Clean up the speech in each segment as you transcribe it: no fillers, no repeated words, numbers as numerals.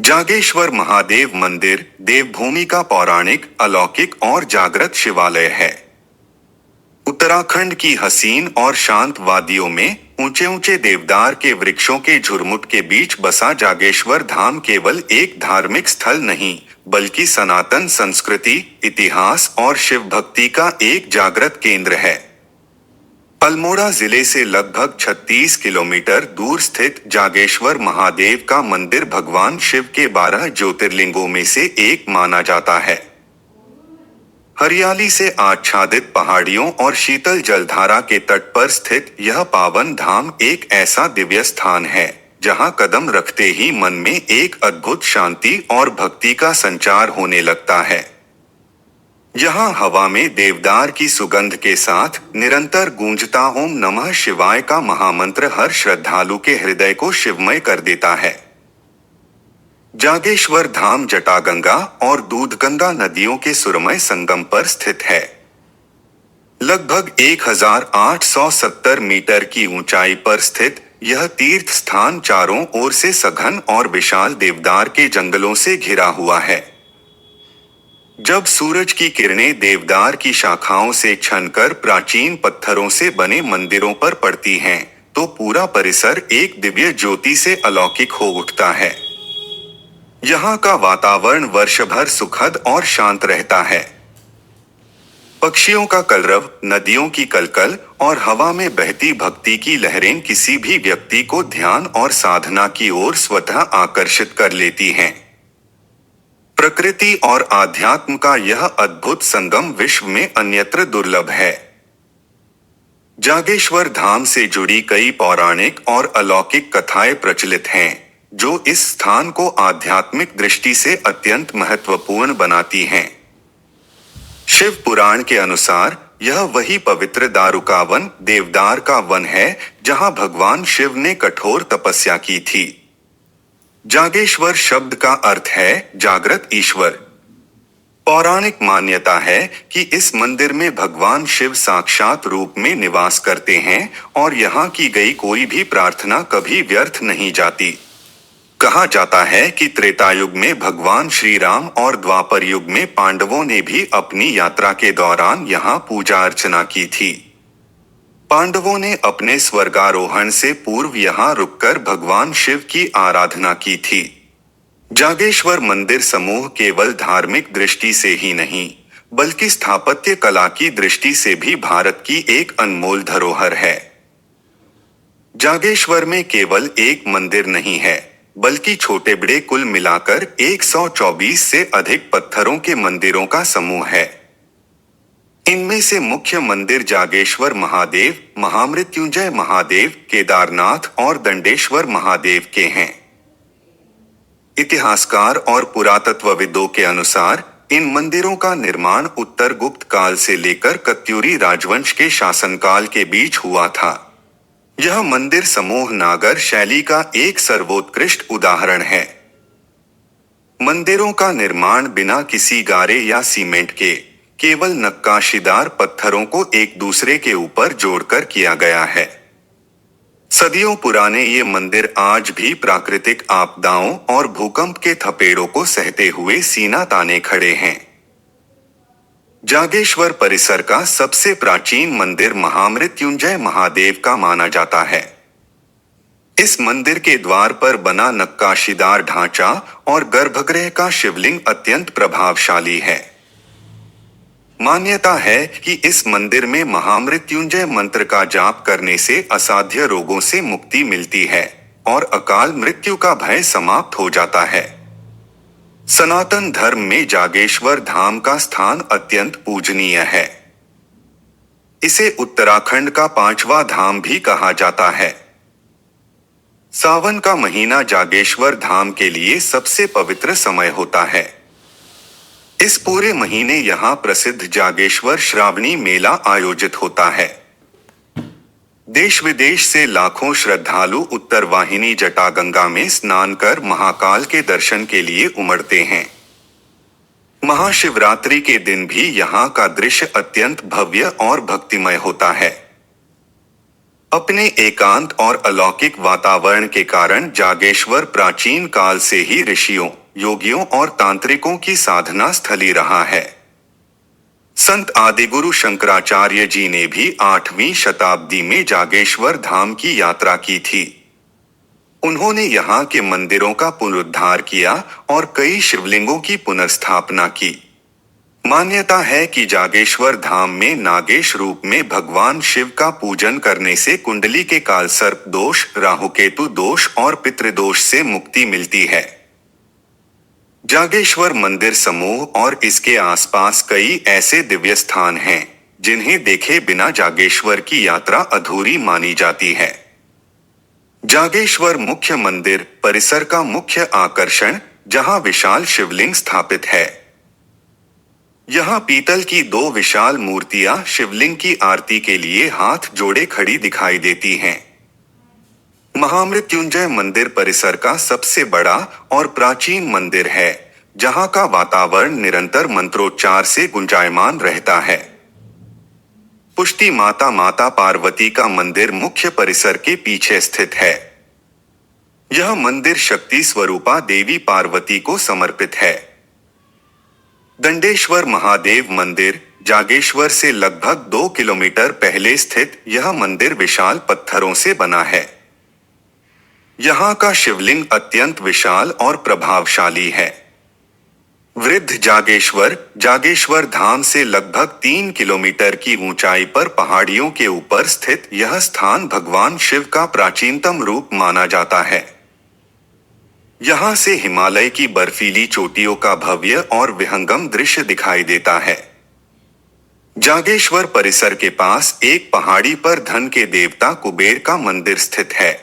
जागेश्वर महादेव मंदिर देवभूमि का पौराणिक, अलौकिक और जागृत शिवालय है। उत्तराखंड की हसीन और शांत वादियों में ऊंचे ऊंचे देवदार के वृक्षों के झुरमुट के बीच बसा जागेश्वर धाम केवल एक धार्मिक स्थल नहीं, बल्कि सनातन संस्कृति, इतिहास और शिव भक्ति का एक जागृत केंद्र है। अल्मोड़ा जिले से लगभग 36 किलोमीटर दूर स्थित जागेश्वर महादेव का मंदिर भगवान शिव के 12 ज्योतिर्लिंगों में से एक माना जाता है। हरियाली से आच्छादित पहाड़ियों और शीतल जलधारा के तट पर स्थित यह पावन धाम एक ऐसा दिव्य स्थान है जहां कदम रखते ही मन में एक अद्भुत शांति और भक्ति का संचार होने लगता है। यहाँ हवा में देवदार की सुगंध के साथ निरंतर गूंजता ओम नमः शिवाय का महामंत्र हर श्रद्धालु के हृदय को शिवमय कर देता है। जागेश्वर धाम जटागंगा और दूधगंगा नदियों के सुरमय संगम पर स्थित है। लगभग 1870 मीटर की ऊंचाई पर स्थित यह तीर्थ स्थान चारों ओर से सघन और विशाल देवदार के जंगलों से घिरा हुआ है। जब सूरज की किरणें देवदार की शाखाओं से छनकर प्राचीन पत्थरों से बने मंदिरों पर पड़ती हैं, तो पूरा परिसर एक दिव्य ज्योति से अलौकिक हो उठता है। यहाँ का वातावरण वर्षभर सुखद और शांत रहता है। पक्षियों का कलरव, नदियों की कलकल और हवा में बहती भक्ति की लहरें किसी भी व्यक्ति को ध्यान और साधना की ओर स्वतः आकर्षित कर लेती हैं। प्रकृति और आध्यात्म का यह अद्भुत संगम विश्व में अन्यत्र दुर्लभ है। जागेश्वर धाम से जुड़ी कई पौराणिक और अलौकिक कथाएं प्रचलित हैं, जो इस स्थान को आध्यात्मिक दृष्टि से अत्यंत महत्वपूर्ण बनाती हैं। शिव पुराण के अनुसार यह वही पवित्र दारुकावन, देवदार का वन है, जहां भगवान शिव ने कठोर तपस्या की थी। जागेश्वर शब्द का अर्थ है जागृत ईश्वर। पौराणिक मान्यता है कि इस मंदिर में भगवान शिव साक्षात रूप में निवास करते हैं और यहाँ की गई कोई भी प्रार्थना कभी व्यर्थ नहीं जाती। कहा जाता है कि त्रेता युग में भगवान श्री राम और द्वापर युग में पांडवों ने भी अपनी यात्रा के दौरान यहाँ पूजा अर्चना की थी। पांडवों ने अपने स्वर्गारोहण से पूर्व यहाँ रुककर भगवान शिव की आराधना की थी। जागेश्वर मंदिर समूह केवल धार्मिक दृष्टि से ही नहीं, बल्कि स्थापत्य कला की दृष्टि से भी भारत की एक अनमोल धरोहर है। जागेश्वर में केवल एक मंदिर नहीं है, बल्कि छोटे बड़े कुल मिलाकर 124 से अधिक पत्थरों के मंदिरों का समूह है। इनमें से मुख्य मंदिर जागेश्वर महादेव, महामृत्युंजय महादेव, केदारनाथ और दंडेश्वर महादेव के हैं। इतिहासकार और पुरातत्वविदों के अनुसार इन मंदिरों का निर्माण उत्तर गुप्त काल से लेकर कत्यूरी राजवंश के शासनकाल के बीच हुआ था। यह मंदिर समूह नागर शैली का एक सर्वोत्कृष्ट उदाहरण है। मंदिरों का निर्माण बिना किसी गारे या सीमेंट के केवल नक्काशीदार पत्थरों को एक दूसरे के ऊपर जोड़कर किया गया है। सदियों पुराने ये मंदिर आज भी प्राकृतिक आपदाओं और भूकंप के थपेड़ों को सहते हुए सीना ताने खड़े हैं। जागेश्वर परिसर का सबसे प्राचीन मंदिर महामृत्युंजय महादेव का माना जाता है। इस मंदिर के द्वार पर बना नक्काशीदार ढांचा और गर्भगृह का शिवलिंग अत्यंत प्रभावशाली है। मान्यता है कि इस मंदिर में महामृत्युंजय मंत्र का जाप करने से असाध्य रोगों से मुक्ति मिलती है और अकाल मृत्यु का भय समाप्त हो जाता है। सनातन धर्म में जागेश्वर धाम का स्थान अत्यंत पूजनीय है। इसे उत्तराखंड का 5वां धाम भी कहा जाता है। सावन का महीना जागेश्वर धाम के लिए सबसे पवित्र समय होता है। इस पूरे महीने यहाँ प्रसिद्ध जागेश्वर श्रावणी मेला आयोजित होता है। देश विदेश से लाखों श्रद्धालु उत्तरवाहिनी जटागंगा में स्नान कर महाकाल के दर्शन के लिए उमड़ते हैं। महाशिवरात्रि के दिन भी यहाँ का दृश्य अत्यंत भव्य और भक्तिमय होता है। अपने एकांत और अलौकिक वातावरण के कारण जागेश्वर प्राचीन काल से ही ऋषियों, योगियों और तांत्रिकों की साधना स्थली रहा है। संत आदिगुरु शंकराचार्य जी ने भी 8वीं शताब्दी में जागेश्वर धाम की यात्रा की थी। उन्होंने यहाँ के मंदिरों का पुनरुद्धार किया और कई शिवलिंगों की पुनर्स्थापना की। मान्यता है कि जागेश्वर धाम में नागेश रूप में भगवान शिव का पूजन करने से कुंडली के कालसर्प दोष, राहुकेतु दोष और पितृदोष से मुक्ति मिलती है। जागेश्वर मंदिर समूह और इसके आसपास कई ऐसे दिव्य स्थान हैं, जिन्हें देखे बिना जागेश्वर की यात्रा अधूरी मानी जाती है। जागेश्वर मुख्य मंदिर परिसर का मुख्य आकर्षण, जहां विशाल शिवलिंग स्थापित है। यहाँ पीतल की 2 विशाल मूर्तियां शिवलिंग की आरती के लिए हाथ जोड़े खड़ी दिखाई देती हैं। महामृत्युंजय मंदिर परिसर का सबसे बड़ा और प्राचीन मंदिर है, जहां का वातावरण निरंतर मंत्रोच्चार से गुंजायमान रहता है। पुष्टि माता माता पार्वती का मंदिर मुख्य परिसर के पीछे स्थित है। यह मंदिर शक्ति स्वरूपा देवी पार्वती को समर्पित है। दंडेश्वर महादेव मंदिर जागेश्वर से लगभग 2 किलोमीटर पहले स्थित यह मंदिर विशाल पत्थरों से बना है। यहाँ का शिवलिंग अत्यंत विशाल और प्रभावशाली है। वृद्ध जागेश्वर जागेश्वर धाम से लगभग 3 किलोमीटर की ऊंचाई पर पहाड़ियों के ऊपर स्थित यह स्थान भगवान शिव का प्राचीनतम रूप माना जाता है। यहाँ से हिमालय की बर्फीली चोटियों का भव्य और विहंगम दृश्य दिखाई देता है। जागेश्वर परिसर के पास एक पहाड़ी पर धन के देवता कुबेर का मंदिर स्थित है।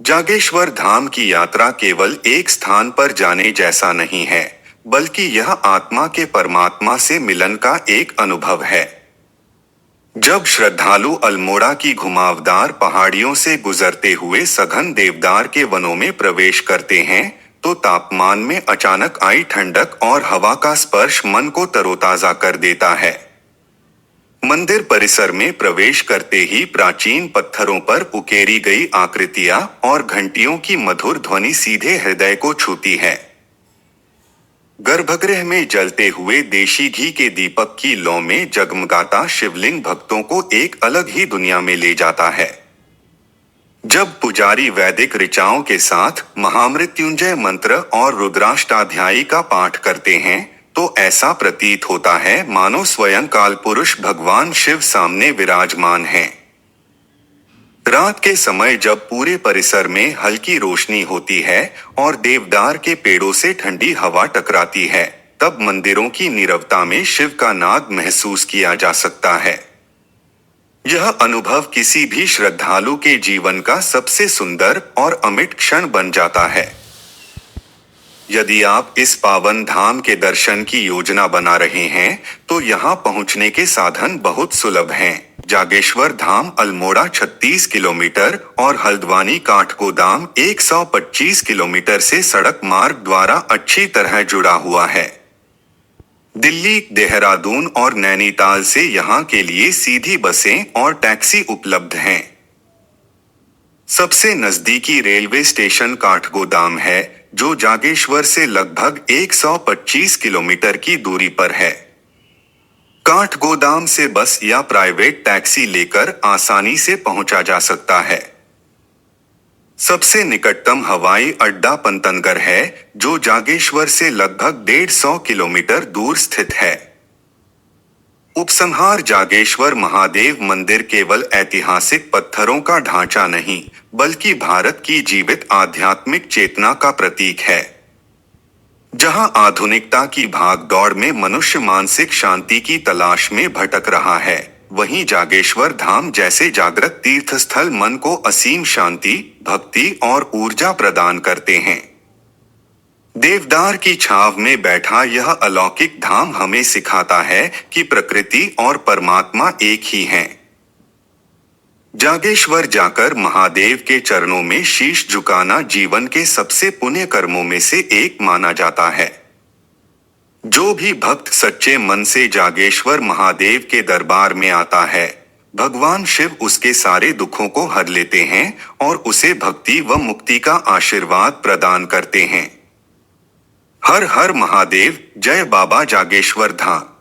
जागेश्वर धाम की यात्रा केवल एक स्थान पर जाने जैसा नहीं है, बल्कि यह आत्मा के परमात्मा से मिलन का एक अनुभव है। जब श्रद्धालु अल्मोड़ा की घुमावदार पहाड़ियों से गुजरते हुए सघन देवदार के वनों में प्रवेश करते हैं, तो तापमान में अचानक आई ठंडक और हवा का स्पर्श मन को तरोताजा कर देता है। मंदिर परिसर में प्रवेश करते ही प्राचीन पत्थरों पर उकेरी गई आकृतियां और घंटियों की मधुर ध्वनि सीधे हृदय को छूती है। गर्भगृह में जलते हुए देशी घी के दीपक की लौ में जगमगाता शिवलिंग भक्तों को एक अलग ही दुनिया में ले जाता है। जब पुजारी वैदिक ऋचाओं के साथ महामृत्युंजय मंत्र और रुद्राष्टाध्यायी का पाठ करते हैं, तो ऐसा प्रतीत होता है मानो स्वयं काल पुरुष भगवान शिव सामने विराजमान हैं। रात के समय जब पूरे परिसर में हल्की रोशनी होती है और देवदार के पेड़ों से ठंडी हवा टकराती है, तब मंदिरों की नीरवता में शिव का नाद महसूस किया जा सकता है। यह अनुभव किसी भी श्रद्धालु के जीवन का सबसे सुंदर और अमिट क्षण बन जाता है। यदि आप इस पावन धाम के दर्शन की योजना बना रहे हैं, तो यहाँ पहुँचने के साधन बहुत सुलभ हैं। जागेश्वर धाम अल्मोड़ा 36 किलोमीटर और हल्द्वानी काठगोदाम 125 किलोमीटर से सड़क मार्ग द्वारा अच्छी तरह जुड़ा हुआ है। दिल्ली, देहरादून और नैनीताल से यहाँ के लिए सीधी बसें और टैक्सी उपलब्ध हैं। सबसे नजदीकी रेलवे स्टेशन काठगोदाम है, जो जागेश्वर से लगभग 125 किलोमीटर की दूरी पर है। काठगोदाम से बस या प्राइवेट टैक्सी लेकर आसानी से पहुंचा जा सकता है। सबसे निकटतम हवाई अड्डा पंतनगर है, जो जागेश्वर से लगभग 150 किलोमीटर दूर स्थित है। उपसंहार जागेश्वर महादेव मंदिर केवल ऐतिहासिक पत्थरों का ढांचा नहीं, बल्कि भारत की जीवित आध्यात्मिक चेतना का प्रतीक है। जहां आधुनिकता की भागदौड़ में मनुष्य मानसिक शांति की तलाश में भटक रहा है, वहीं जागेश्वर धाम जैसे जागृत तीर्थस्थल मन को असीम शांति, भक्ति और ऊर्जा प्रदान करते हैं। देवदार की छाव में बैठा यह अलौकिक धाम हमें सिखाता है कि प्रकृति और परमात्मा एक ही हैं। जागेश्वर जाकर महादेव के चरणों में शीश झुकाना जीवन के सबसे पुण्य कर्मों में से एक माना जाता है। जो भी भक्त सच्चे मन से जागेश्वर महादेव के दरबार में आता है, भगवान शिव उसके सारे दुखों को हर लेते हैं और उसे भक्ति व मुक्ति का आशीर्वाद प्रदान करते हैं। हर हर महादेव, जय बाबा जागेश्वर धाम।